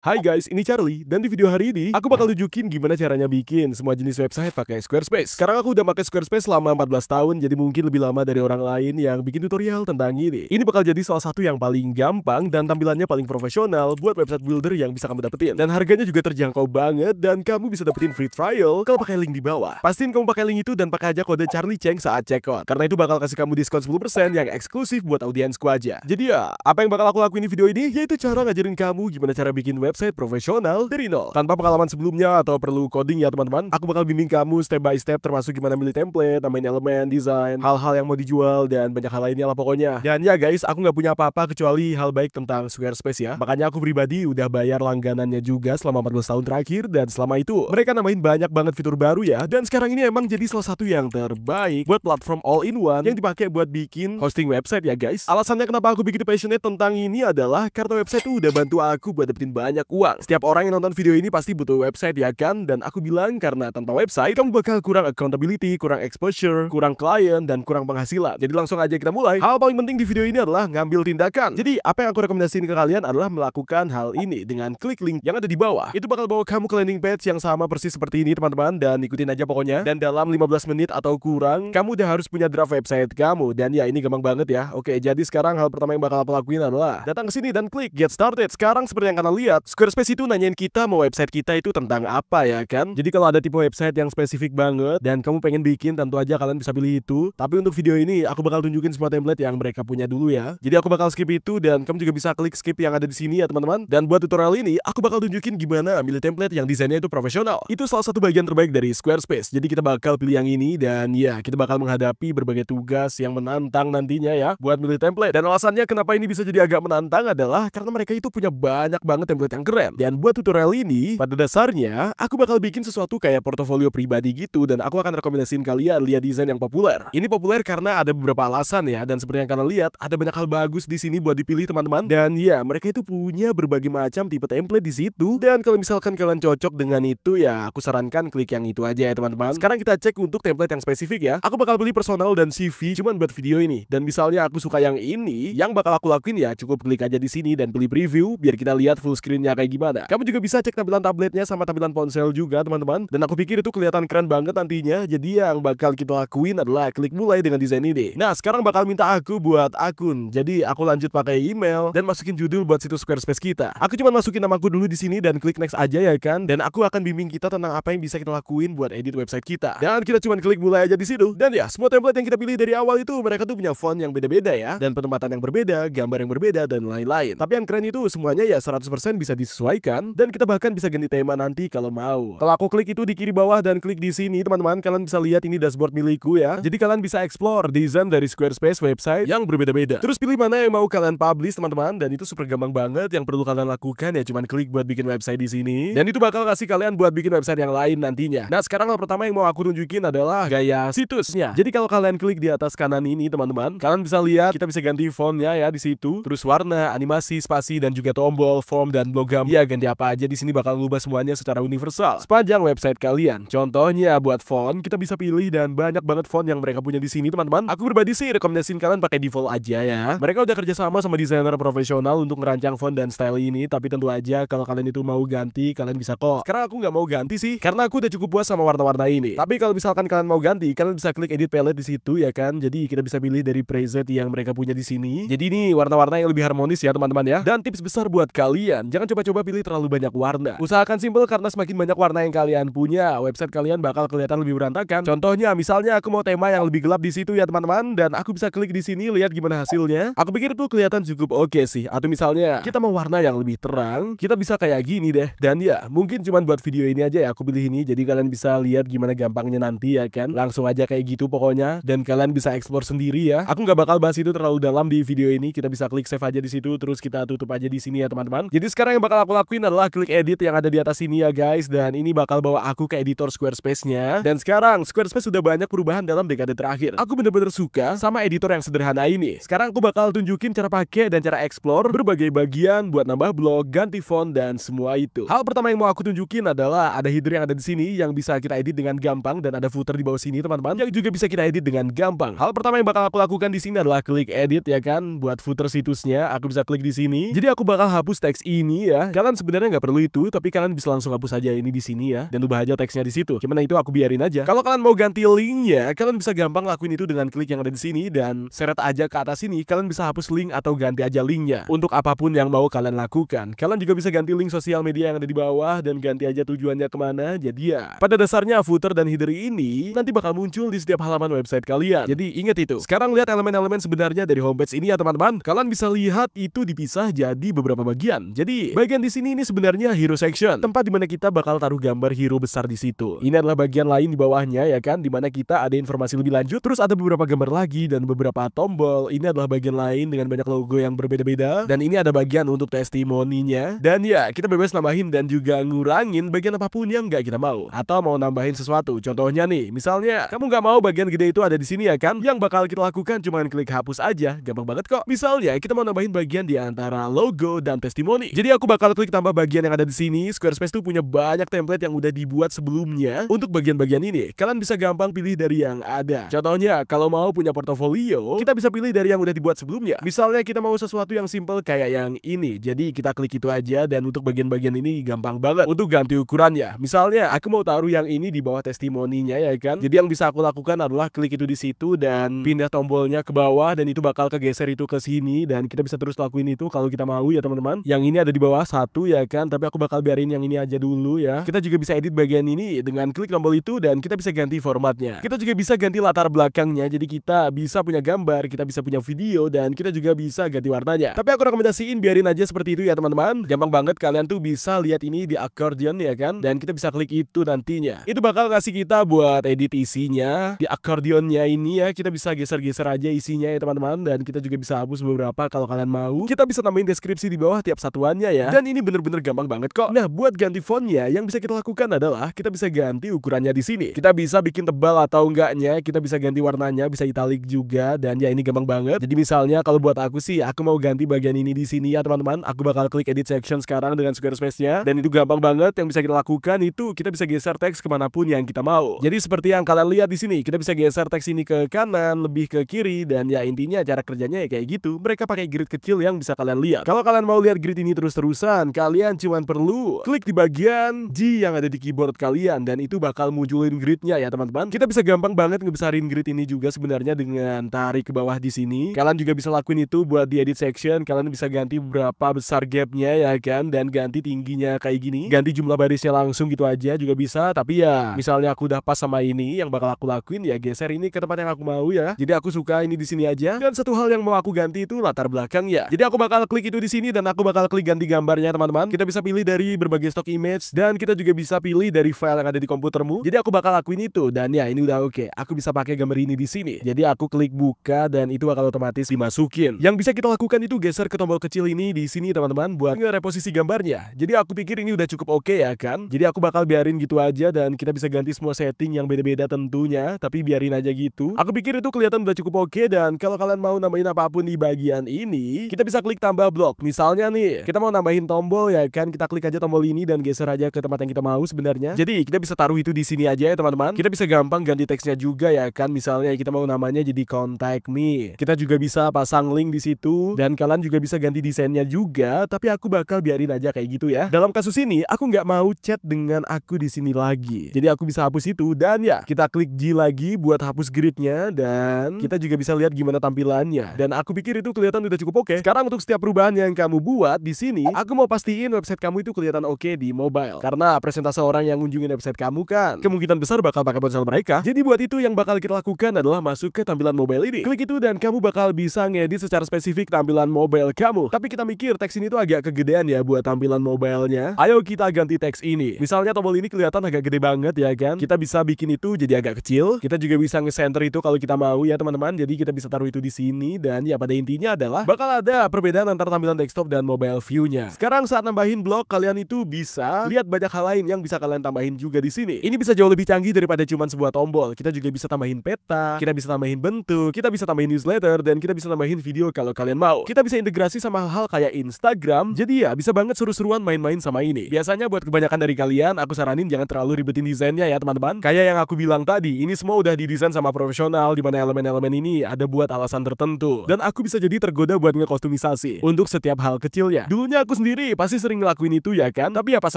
Hai guys, ini Charlie, dan di video hari ini aku bakal tunjukin gimana caranya bikin semua jenis website pakai Squarespace. Sekarang aku udah pakai Squarespace selama 14 tahun, jadi mungkin lebih lama dari orang lain yang bikin tutorial tentang ini. Ini bakal jadi salah satu yang paling gampang dan tampilannya paling profesional buat website builder yang bisa kamu dapetin. Dan harganya juga terjangkau banget, dan kamu bisa dapetin free trial kalau pakai link di bawah. Pastiin kamu pakai link itu dan pakai aja kode Charlie Cheng saat checkout, karena itu bakal kasih kamu diskon 10% yang eksklusif buat audiensku aja. Jadi ya, apa yang bakal aku lakuin di video ini, yaitu cara ngajarin kamu gimana cara bikin website profesional dari nol tanpa pengalaman sebelumnya atau perlu coding ya teman-teman. Aku bakal bimbing kamu step by step, termasuk gimana milih template, tambahin elemen, desain, hal-hal yang mau dijual, dan banyak hal lainnya lah pokoknya. Dan ya guys, aku nggak punya apa-apa kecuali hal baik tentang Squarespace ya. Makanya aku pribadi udah bayar langganannya juga selama 14 tahun terakhir, dan selama itu mereka nambahin banyak banget fitur baru ya. Dan sekarang ini emang jadi salah satu yang terbaik buat platform all-in-one yang dipakai buat bikin hosting website ya guys. Alasannya kenapa aku begitu passionate tentang ini adalah karena website itu udah bantu aku buat dapetin banyak uang. Setiap orang yang nonton video ini pasti butuh website ya kan? Dan aku bilang karena tanpa website kamu bakal kurang accountability, kurang exposure, kurang klien, dan kurang penghasilan. Jadi langsung aja kita mulai. Hal paling penting di video ini adalah ngambil tindakan. Jadi apa yang aku rekomendasiin ke kalian adalah melakukan hal ini dengan klik link yang ada di bawah. Itu bakal bawa kamu ke landing page yang sama persis seperti ini teman-teman, dan ikutin aja pokoknya. Dan dalam 15 menit atau kurang kamu udah harus punya draft website kamu. Dan ya ini gampang banget ya. Oke, jadi sekarang hal pertama yang bakal aku lakuin adalah datang ke sini dan klik get started. Sekarang seperti yang kalian lihat, Squarespace itu nanyain kita mau website kita itu tentang apa ya kan. Jadi kalau ada tipe website yang spesifik banget dan kamu pengen bikin, tentu aja kalian bisa pilih itu. Tapi untuk video ini aku bakal tunjukin semua template yang mereka punya dulu ya. Jadi aku bakal skip itu, dan kamu juga bisa klik skip yang ada di sini ya teman-teman. Dan buat tutorial ini aku bakal tunjukin gimana milih template yang desainnya itu profesional. Itu salah satu bagian terbaik dari Squarespace. Jadi kita bakal pilih yang ini, dan ya kita bakal menghadapi berbagai tugas yang menantang nantinya ya buat milih template. Dan alasannya kenapa ini bisa jadi agak menantang adalah karena mereka itu punya banyak banget template yang keren. Dan buat tutorial ini, pada dasarnya aku bakal bikin sesuatu kayak portofolio pribadi gitu, dan aku akan rekomendasiin kalian lihat desain yang populer. Ini populer karena ada beberapa alasan ya, dan seperti yang kalian lihat ada banyak hal bagus di sini buat dipilih teman-teman. Dan ya mereka itu punya berbagai macam tipe template di situ. Dan kalau misalkan kalian cocok dengan itu ya aku sarankan klik yang itu aja ya teman-teman. Sekarang kita cek untuk template yang spesifik ya. Aku bakal pilih personal dan CV cuman buat video ini. Dan misalnya aku suka yang ini, yang bakal aku lakuin ya cukup klik aja di sini dan pilih preview biar kita lihat full screennya kayak gimana. Kamu juga bisa cek tampilan tabletnya sama tampilan ponsel juga teman-teman. Dan aku pikir itu kelihatan keren banget nantinya. Jadi yang bakal kita lakuin adalah klik mulai dengan desain ini. Nah sekarang bakal minta aku buat akun. Jadi aku lanjut pakai email dan masukin judul buat situs Squarespace kita. Aku cuma masukin namaku dulu di sini dan klik next aja ya kan. Dan aku akan bimbing kita tentang apa yang bisa kita lakuin buat edit website kita. Dan kita cuma klik mulai aja di situ. Dan ya semua template yang kita pilih dari awal itu mereka tuh punya font yang beda-beda ya, dan penempatan yang berbeda, gambar yang berbeda, dan lain-lain. Tapi yang keren itu semuanya ya 100% bisa disesuaikan, dan kita bahkan bisa ganti tema nanti kalau mau. Kalau aku klik itu di kiri bawah dan klik di sini teman-teman, kalian bisa lihat ini dashboard milikku ya. Jadi kalian bisa explore desain dari Squarespace website yang berbeda-beda. Terus pilih mana yang mau kalian publish teman-teman, dan itu super gampang banget. Yang perlu kalian lakukan ya cuman klik buat bikin website di sini, dan itu bakal kasih kalian buat bikin website yang lain nantinya. Nah sekarang hal pertama yang mau aku tunjukin adalah gaya situsnya. Jadi kalau kalian klik di atas kanan ini teman-teman, kalian bisa lihat kita bisa ganti fontnya ya di situ. Terus warna, animasi, spasi, dan juga tombol, form, dan logam. Ya ganti apa aja di sini bakal ubah semuanya secara universal sepanjang website kalian. Contohnya buat font kita bisa pilih, dan banyak banget font yang mereka punya di sini teman-teman. Aku pribadi sih rekomendasiin kalian pakai default aja ya. Mereka udah kerja sama desainer profesional untuk merancang font dan style ini. Tapi tentu aja kalau kalian itu mau ganti, kalian bisa kok. Sekarang aku nggak mau ganti sih karena aku udah cukup puas sama warna-warna ini. Tapi kalau misalkan kalian mau ganti, kalian bisa klik edit palette di situ ya kan. Jadi kita bisa pilih dari preset yang mereka punya di sini. Jadi ini warna-warna yang lebih harmonis ya teman-teman ya. Dan tips besar buat kalian, jangan coba-coba pilih terlalu banyak warna. Usahakan simple, karena semakin banyak warna yang kalian punya, website kalian bakal kelihatan lebih berantakan. Contohnya misalnya aku mau tema yang lebih gelap di situ ya teman-teman, dan aku bisa klik di sini lihat gimana hasilnya. Aku pikir tuh kelihatan cukup oke sih. Atau misalnya kita mau warna yang lebih terang, kita bisa kayak gini deh. Dan ya mungkin cuman buat video ini aja ya aku pilih ini. Jadi kalian bisa lihat gimana gampangnya nanti ya kan. Langsung aja kayak gitu pokoknya, dan kalian bisa explore sendiri ya. Aku nggak bakal bahas itu terlalu dalam di video ini. Kita bisa klik save aja di situ, terus kita tutup aja di sini ya teman-teman. Jadi sekarang yang bakal aku lakuin adalah klik edit yang ada di atas sini ya guys, dan ini bakal bawa aku ke editor Squarespace-nya. Dan sekarang Squarespace sudah banyak perubahan dalam dekade terakhir. Aku bener-bener suka sama editor yang sederhana ini. Sekarang aku bakal tunjukin cara pakai dan cara explore berbagai bagian buat nambah blog, ganti font, dan semua itu. Hal pertama yang mau aku tunjukin adalah ada header yang ada di sini yang bisa kita edit dengan gampang, dan ada footer di bawah sini teman-teman yang juga bisa kita edit dengan gampang. Hal pertama yang bakal aku lakukan di sini adalah klik edit ya kan, buat footer situsnya. Aku bisa klik di sini. Jadi aku bakal hapus teks ini ya, kalian sebenarnya nggak perlu itu, tapi kalian bisa langsung hapus aja ini di sini ya, dan ubah aja teksnya di situ. Gimana itu aku biarin aja. Kalau kalian mau ganti linknya, kalian bisa gampang lakuin itu dengan klik yang ada di sini dan seret aja ke atas sini. Kalian bisa hapus link atau ganti aja linknya. Untuk apapun yang mau kalian lakukan, kalian juga bisa ganti link sosial media yang ada di bawah dan ganti aja tujuannya kemana. Jadi ya, pada dasarnya footer dan header ini nanti bakal muncul di setiap halaman website kalian. Jadi ingat itu. Sekarang lihat elemen-elemen sebenarnya dari homepage ini ya teman-teman. Kalian bisa lihat itu dipisah jadi beberapa bagian. Jadi bagian di sini ini sebenarnya hero section, tempat dimana kita bakal taruh gambar hero besar di situ. Ini adalah bagian lain di bawahnya ya kan, dimana kita ada informasi lebih lanjut. Terus ada beberapa gambar lagi dan beberapa tombol. Ini adalah bagian lain dengan banyak logo yang berbeda-beda. Dan ini ada bagian untuk testimoninya. Dan ya kita bebas nambahin dan juga ngurangin bagian apapun yang nggak kita mau. Atau mau nambahin sesuatu. Contohnya nih, misalnya kamu nggak mau bagian gede itu ada di sini ya kan? Yang bakal kita lakukan cuma klik hapus aja, gampang banget kok. Misalnya kita mau nambahin bagian di antara logo dan testimoni. Jadi aku bakal klik tambah bagian yang ada di sini. Squarespace tuh punya banyak template yang udah dibuat sebelumnya untuk bagian-bagian ini. Kalian bisa gampang pilih dari yang ada. Contohnya kalau mau punya portofolio, kita bisa pilih dari yang udah dibuat sebelumnya. Misalnya kita mau sesuatu yang simple kayak yang ini. Jadi kita klik itu aja dan untuk bagian-bagian ini gampang banget untuk ganti ukurannya. Misalnya aku mau taruh yang ini di bawah testimoninya ya kan. Jadi yang bisa aku lakukan adalah klik itu di situ dan pindah tombolnya ke bawah dan itu bakal kegeser itu ke sini dan kita bisa terus lakuin itu kalau kita mau ya teman-teman. Yang ini ada di bawah satu ya kan, tapi aku bakal biarin yang ini aja dulu ya. Kita juga bisa edit bagian ini dengan klik tombol itu dan kita bisa ganti formatnya. Kita juga bisa ganti latar belakangnya, jadi kita bisa punya gambar, kita bisa punya video dan kita juga bisa ganti warnanya. Tapi aku rekomendasiin biarin aja seperti itu ya teman-teman. Gampang banget, kalian tuh bisa lihat ini di accordion ya kan, dan kita bisa klik itu nantinya. Itu bakal ngasih kita buat edit isinya di accordionnya ini ya. Kita bisa geser-geser aja isinya ya teman-teman, dan kita juga bisa hapus beberapa kalau kalian mau. Kita bisa nambahin deskripsi di bawah tiap satuannya ya. Dan ini bener-bener gampang banget kok. Nah, buat ganti fontnya yang bisa kita lakukan adalah kita bisa ganti ukurannya di sini. Kita bisa bikin tebal atau enggaknya, kita bisa ganti warnanya, bisa italic juga, dan ya ini gampang banget. Jadi misalnya kalau buat aku sih, aku mau ganti bagian ini di sini ya teman-teman. Aku bakal klik edit section sekarang dengan Squarespace-nya, dan itu gampang banget. Yang bisa kita lakukan itu kita bisa geser teks kemanapun yang kita mau. Jadi seperti yang kalian lihat di sini, kita bisa geser teks ini ke kanan, lebih ke kiri, dan ya intinya cara kerjanya ya kayak gitu. Mereka pakai grid kecil yang bisa kalian lihat. Kalau kalian mau lihat grid ini terus-terusan, kalian cuman perlu klik di bagian G yang ada di keyboard kalian, dan itu bakal munculin gridnya ya teman-teman. Kita bisa gampang banget ngebesarin grid ini juga sebenarnya dengan tarik ke bawah di sini. Kalian juga bisa lakuin itu buat di edit section. Kalian bisa ganti berapa besar gapnya ya kan, dan ganti tingginya kayak gini, ganti jumlah barisnya langsung gitu aja juga bisa. Tapi ya misalnya aku udah pas sama ini, yang bakal aku lakuin ya geser ini ke tempat yang aku mau ya. Jadi aku suka ini di sini aja. Dan satu hal yang mau aku ganti itu latar belakang ya. Jadi aku bakal klik itu di sini dan aku bakal klik ganti gambarnya teman-teman. Kita bisa pilih dari berbagai stock image dan kita juga bisa pilih dari file yang ada di komputermu. Jadi aku bakal lakuin itu dan ya ini udah oke. Aku bisa pakai gambar ini di sini. Jadi aku klik buka dan itu bakal otomatis dimasukin. Yang bisa kita lakukan itu geser ke tombol kecil ini di sini teman-teman buat ngereposisi gambarnya. Jadi aku pikir ini udah cukup oke ya kan. Jadi aku bakal biarin gitu aja dan kita bisa ganti semua setting yang beda-beda tentunya, tapi biarin aja gitu. Aku pikir itu kelihatan udah cukup oke, dan kalau kalian mau nambahin apapun di bagian ini, kita bisa klik tambah blok. Misalnya nih, kita mau nambahin tombol ya kan, kita klik aja tombol ini dan geser aja ke tempat yang kita mau sebenarnya. Jadi kita bisa taruh itu di sini aja ya teman-teman. Kita bisa gampang ganti teksnya juga ya kan. Misalnya kita mau namanya jadi contact me. Kita juga bisa pasang link di situ dan kalian juga bisa ganti desainnya juga, tapi aku bakal biarin aja kayak gitu ya. Dalam kasus ini aku nggak mau chat dengan aku di sini lagi. Jadi aku bisa hapus itu dan ya kita klik G lagi buat hapus gridnya dan kita juga bisa lihat gimana tampilannya. Dan aku pikir itu kelihatan udah cukup oke. Sekarang untuk setiap perubahan yang kamu buat di sini, aku mau pastiin website kamu itu kelihatan oke di mobile. Karena presentase orang yang ngunjungin website kamu kan kemungkinan besar bakal pakai ponsel mereka. Jadi buat itu yang bakal kita lakukan adalah masuk ke tampilan mobile ini. Klik itu dan kamu bakal bisa ngedit secara spesifik tampilan mobile kamu. Tapi kita mikir teks ini tuh agak kegedean ya buat tampilan mobilenya. Ayo kita ganti teks ini. Misalnya tombol ini kelihatan agak gede banget ya kan. Kita bisa bikin itu jadi agak kecil. Kita juga bisa nge-center itu kalau kita mau ya teman-teman. Jadi kita bisa taruh itu di sini dan ya pada intinya adalah bakal ada perbedaan antara tampilan desktop dan mobile view-nya. Sekarang saat nambahin blog, kalian itu bisa lihat banyak hal lain yang bisa kalian tambahin juga di sini. Ini bisa jauh lebih canggih daripada cuma sebuah tombol. Kita juga bisa tambahin peta, kita bisa tambahin bentuk, kita bisa tambahin newsletter, dan kita bisa tambahin video kalau kalian mau. Kita bisa integrasi sama hal-hal kayak Instagram. Jadi ya bisa banget seru-seruan main-main sama ini. Biasanya buat kebanyakan dari kalian, aku saranin jangan terlalu ribetin desainnya ya teman-teman. Kayak yang aku bilang tadi, ini semua udah didesain sama profesional, di mana elemen-elemen ini ada buat alasan tertentu. Dan aku bisa jadi tergoda buat ngekostumisasi untuk setiap hal kecilnya. Dulunya aku sendiri pasti sering ngelakuin itu ya kan? Tapi ya pas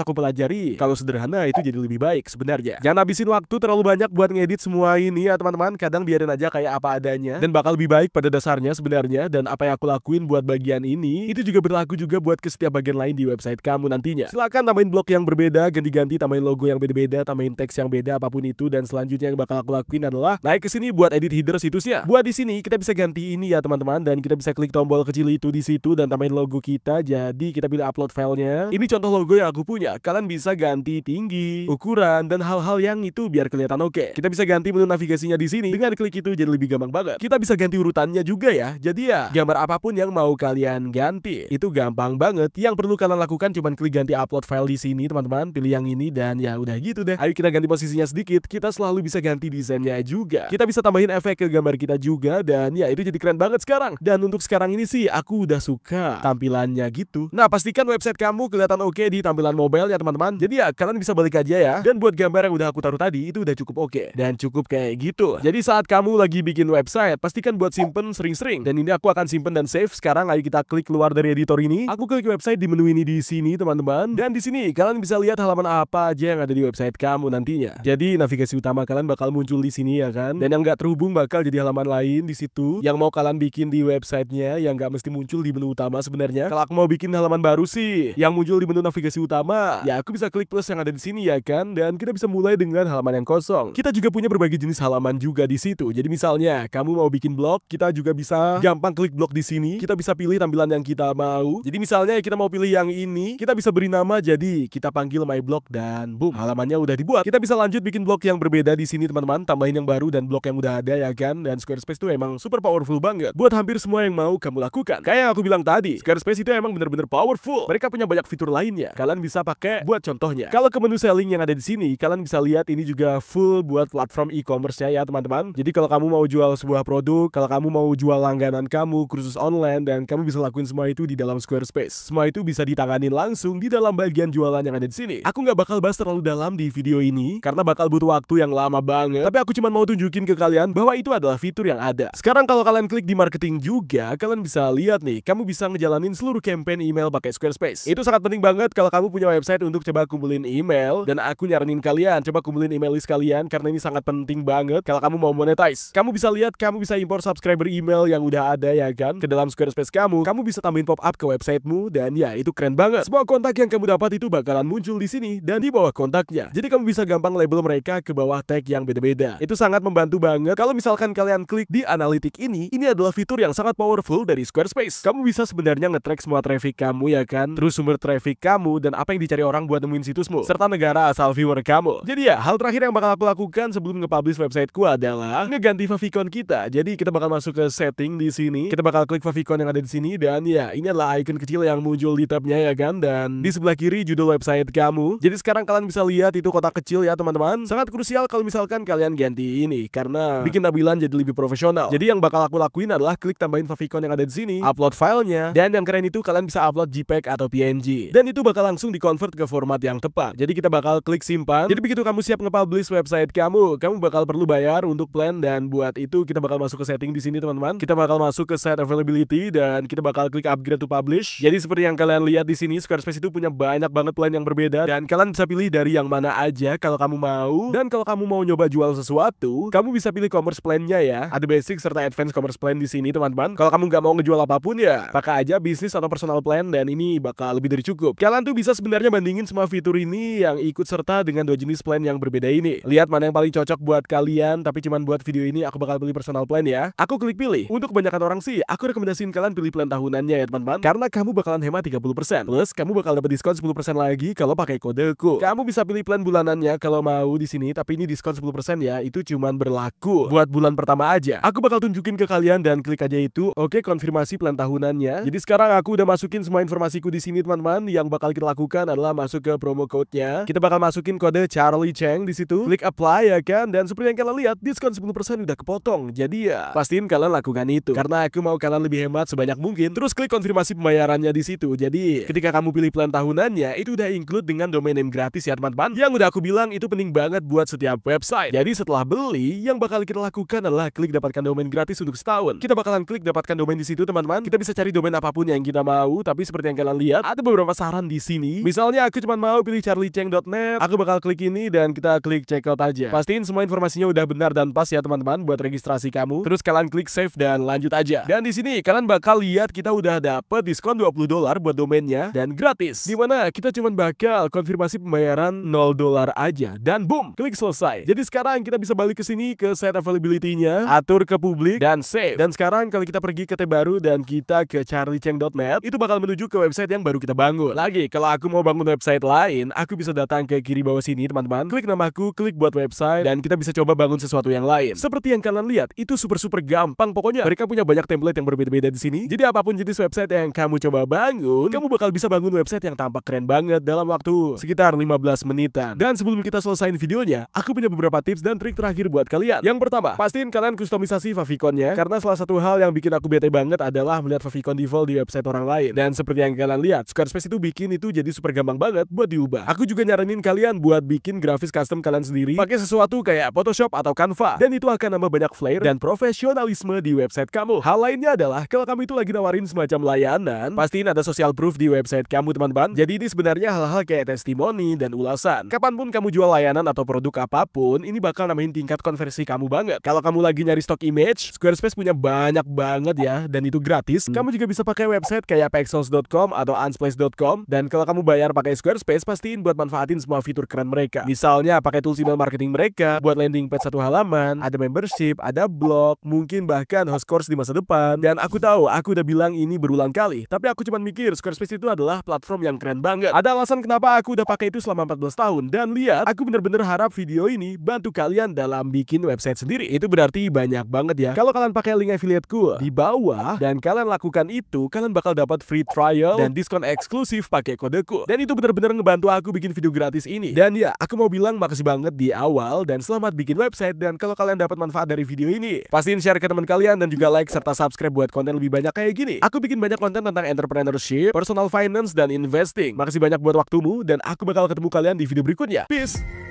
aku pelajari, kalau sederhana itu jadi lebih baik sebenarnya. Jangan habisin waktu terlalu banyak buat ngedit semua ini ya teman-teman. Kadang biarin aja kayak apa adanya dan bakal lebih baik pada dasarnya sebenarnya. Dan apa yang aku lakuin buat bagian ini, itu juga berlaku juga buat ke setiap bagian lain di website kamu nantinya. Silakan tambahin blok yang berbeda, ganti-ganti, tambahin logo yang beda-beda, tambahin teks yang beda, apapun itu. Dan selanjutnya yang bakal aku lakuin adalah naik ke sini buat edit header situsnya. Buat di sini kita bisa ganti ini ya teman-teman, dan kita bisa klik tombol kecil itu di situ dan tambahin logo kita. Jadi kita pilih upload filenya. Ini contoh logo yang aku punya. Kalian bisa ganti tinggi, ukuran, dan hal-hal yang itu biar kelihatan oke. Kita bisa ganti menu navigasinya di sini. Dengan klik itu jadi lebih gampang banget. Kita bisa ganti urutannya juga ya. Jadi ya gambar apapun yang mau kalian ganti itu gampang banget. Yang perlu kalian lakukan cuma klik ganti upload file di sini teman-teman. Pilih yang ini dan ya udah gitu deh. Ayo kita ganti posisinya sedikit. Kita selalu bisa ganti desainnya juga. Kita bisa tambahin efek ke gambar kita juga dan ya itu jadi keren banget sekarang. Dan untuk sekarang ini sih aku udah suka tampilannya gitu. Nah pastikan website kamu kelihatan oke di tampilan mobile ya teman-teman. Jadi ya kalian bisa balik aja ya. Dan buat gambar yang udah aku taruh tadi itu udah cukup oke dan cukup kayak gitu. Jadi saat kamu lagi bikin website pastikan buat simpen sering-sering. Dan ini aku akan simpen dan save. Sekarang ayo kita klik keluar dari editor ini. Aku klik website di menu ini di sini teman-teman. Dan di sini kalian bisa lihat halaman apa aja yang ada di website kamu nantinya. Jadi navigasi utama kalian bakal muncul di sini ya kan. Dan yang nggak terhubung bakal jadi halaman lain di situ. Yang mau kalian bikin di websitenya yang nggak mesti muncul di menu utama sebenarnya. Kalau aku mau bikin halaman baru sih yang muncul di menu navigasi utama, ya aku bisa klik plus yang ada di sini ya kan. Dan kita bisa mulai dengan halaman yang kosong. Kita juga punya berbagai jenis halaman juga di situ. Jadi misalnya kamu mau bikin blog, kita juga bisa gampang klik blog di sini. Kita bisa pilih tampilan yang kita mau. Jadi misalnya kita mau pilih yang ini, kita bisa beri nama. Jadi kita panggil my blog dan boom, halamannya udah dibuat. Kita bisa lanjut bikin blog yang berbeda di sini teman-teman, tambahin yang baru dan blog yang udah ada ya kan. Dan Squarespace itu emang super powerful banget buat hampir semua yang mau kamu lakukan. Kayak yang aku bilang tadi, Squarespace itu emang bener-bener powerful. Mereka punya banyak fitur lainnya. Kalian bisa pakai buat contohnya. Kalau ke menu selling yang ada di sini, kalian bisa lihat ini juga full buat platform e-commerce-nya ya teman-teman. Jadi kalau kamu mau jual sebuah produk, kalau kamu mau jual langganan kamu, kursus online, dan kamu bisa lakuin semua itu di dalam Squarespace. Semua itu bisa ditanganin langsung di dalam bagian jualan yang ada di sini. Aku nggak bakal bahas terlalu dalam di video ini karena bakal butuh waktu yang lama banget. Tapi aku cuma mau tunjukin ke kalian bahwa itu adalah fitur yang ada. Sekarang kalau kalian klik di marketing juga, kalian bisa lihat nih, kamu bisa ngejalanin seluruh campaign email pakai Squarespace. Itu sangat penting banget kalau kamu punya website untuk coba kumpulin email, dan aku nyaranin kalian coba kumpulin email list kalian karena ini sangat penting banget kalau kamu mau monetize. Kamu bisa lihat, kamu bisa impor subscriber email yang udah ada ya kan ke dalam Squarespace kamu. Kamu bisa tambahin pop up ke websitemu dan ya itu keren banget. Semua kontak yang kamu dapat itu bakalan muncul di sini dan di bawah kontaknya. Jadi kamu bisa gampang label mereka ke bawah tag yang beda-beda. Itu sangat membantu banget. Kalau misalkan kalian klik di analitik ini adalah fitur yang sangat powerful dari Squarespace. Kamu bisa sebenarnya nge-track semua traffic kamu ya kan, terus sumber traffic kamu dan apa yang dicari orang buat nemuin situsmu, serta negara asal viewer kamu. Jadi ya, hal terakhir yang bakal aku lakukan sebelum nge-publish websiteku adalah ngeganti favicon kita. Jadi kita bakal masuk ke setting di sini. Kita bakal klik favicon yang ada di sini dan ya, ini adalah icon kecil yang muncul di tabnya ya kan, dan di sebelah kiri judul website kamu. Jadi sekarang kalian bisa lihat itu kotak kecil ya teman-teman. Sangat krusial kalau misalkan kalian ganti ini karena bikin tampilan jadi lebih profesional. Jadi yang bakal aku lakuin adalah klik tambahin favicon yang ada di sini, upload filenya, dan yang keren itu kalian bisa upload JPEG atau PNG. Dan itu bakal langsung di-convert ke format yang tepat. Jadi kita bakal klik simpan. Jadi begitu kamu siap nge-publish website kamu bakal perlu bayar untuk plan, dan buat itu kita bakal masuk ke setting di sini teman-teman. Kita bakal masuk ke set availability dan kita bakal klik upgrade to publish. Jadi seperti yang kalian lihat di sini, Squarespace itu punya banyak banget plan yang berbeda dan kalian bisa pilih dari yang mana aja kalau kamu mau. Dan kalau kamu mau nyoba jual sesuatu, kamu bisa pilih commerce plan-nya ya. Ada basic serta advance commerce plan di sini teman-teman. Kalau kamu nggak mau ngejual apapun ya, pakai aja bisnis atau personal plan dan ini bakal lebih dari cukup. Kalian tuh bisa sebenarnya bandingin semua fitur ini yang ikut serta dengan dua jenis plan yang berbeda ini. Lihat mana yang paling cocok buat kalian, tapi cuman buat video ini aku bakal pilih personal plan ya. Aku klik pilih. Untuk kebanyakan orang sih, aku rekomendasiin kalian pilih plan tahunannya ya teman-teman. Karena kamu bakalan hemat 30%. Plus kamu bakal dapat diskon 10% lagi kalau pakai kodeku. Kamu bisa pilih plan bulanannya kalau mau di sini, tapi ini diskon 10% ya. Itu cuman berlaku buat bulan pertama aja. Aku bakal tunjukin ke kalian dan klik aja itu. Oke, konfirmasi plan tahunannya. Jadi sekarang aku udah masukin semua informasiku di sini teman-teman. Yang bakal kita lakukan adalah masuk ke promo code-nya. Kita bakal masukin kode Charlie Cheng di situ. Klik apply ya kan, dan seperti yang kalian lihat diskon 10% udah kepotong. Jadi ya pastiin kalian lakukan itu karena aku mau kalian lebih hemat sebanyak mungkin. Terus klik konfirmasi pembayarannya di situ. Jadi ketika kamu pilih plan tahunannya itu udah include dengan domain name gratis ya teman-teman. Yang udah aku bilang itu penting banget buat setiap website. Jadi setelah beli, yang bakal kita lakukan adalah klik dapatkan domain gratis untuk setahun. Kita bakalan klik dapatkan domain di situ teman-teman. Kita bisa cari domain apapun yang kita mau, tapi seperti yang yang kalian lihat, ada beberapa saran di sini. Misalnya aku cuma mau pilih charliecheng.net, aku bakal klik ini dan kita klik checkout aja. Pastiin semua informasinya udah benar dan pas ya teman-teman buat registrasi kamu. Terus kalian klik save dan lanjut aja. Dan di sini kalian bakal lihat kita udah dapet diskon $20 buat domainnya dan gratis. Dimana kita cuma bakal konfirmasi pembayaran $0 aja dan boom, klik selesai. Jadi sekarang kita bisa balik ke sini ke set availability-nya, atur ke publik dan save. Dan sekarang kalau kita pergi ke tab baru dan kita ke charliecheng.net, itu bakal menuju ke website yang baru kita bangun. Lagi, kalau aku mau bangun website lain, aku bisa datang ke kiri bawah sini teman-teman, klik namaku, klik buat website, dan kita bisa coba bangun sesuatu yang lain. Seperti yang kalian lihat, itu super gampang pokoknya. Mereka punya banyak template yang berbeda-beda di sini. Jadi apapun jenis website yang kamu coba bangun, kamu bakal bisa bangun website yang tampak keren banget dalam waktu sekitar 15 menitan. Dan sebelum kita selesaiin videonya, aku punya beberapa tips dan trik terakhir buat kalian. Yang pertama, pastiin kalian kustomisasi favicon-nya, karena salah satu hal yang bikin aku bete banget adalah melihat favicon default di website orang lain. Dan seperti yang kalian lihat, Squarespace itu bikin itu jadi super gampang banget buat diubah. Aku juga nyaranin kalian buat bikin grafis custom kalian sendiri, pakai sesuatu kayak Photoshop atau Canva. Dan itu akan nambah banyak flair dan profesionalisme di website kamu. Hal lainnya adalah kalau kamu itu lagi nawarin semacam layanan, pastiin ada social proof di website kamu teman-teman. Jadi ini sebenarnya hal-hal kayak testimoni dan ulasan. Kapanpun kamu jual layanan atau produk apapun, ini bakal nambahin tingkat konversi kamu banget. Kalau kamu lagi nyari stock image, Squarespace punya banyak banget ya, dan itu gratis. Kamu juga bisa pakai website kayak pexels.com atau unsplash.com. Dan kalau kamu bayar pakai Squarespace, pastiin buat manfaatin semua fitur keren mereka. Misalnya pakai tools email marketing mereka, buat landing page satu halaman, ada membership, ada blog, mungkin bahkan host course di masa depan. Dan aku tahu, aku udah bilang ini berulang kali, tapi aku cuma mikir Squarespace itu adalah platform yang keren banget. Ada alasan kenapa aku udah pakai itu selama 14 tahun. Dan lihat, aku bener-bener harap video ini bantu kalian dalam bikin website sendiri. Itu berarti banyak banget ya. Kalau kalian pakai link affiliateku di bawah dan kalian lakukan itu, kalian bakal dapat free trial dan diskon eksklusif pakai kodeku. Dan itu bener-bener ngebantu aku bikin video gratis ini. Dan ya, aku mau bilang makasih banget di awal dan selamat bikin website. Dan kalau kalian dapat manfaat dari video ini, pastiin share ke teman kalian dan juga like serta subscribe buat konten lebih banyak kayak gini. Aku bikin banyak konten tentang entrepreneurship, personal finance, dan investing. Makasih banyak buat waktumu dan aku bakal ketemu kalian di video berikutnya. Peace!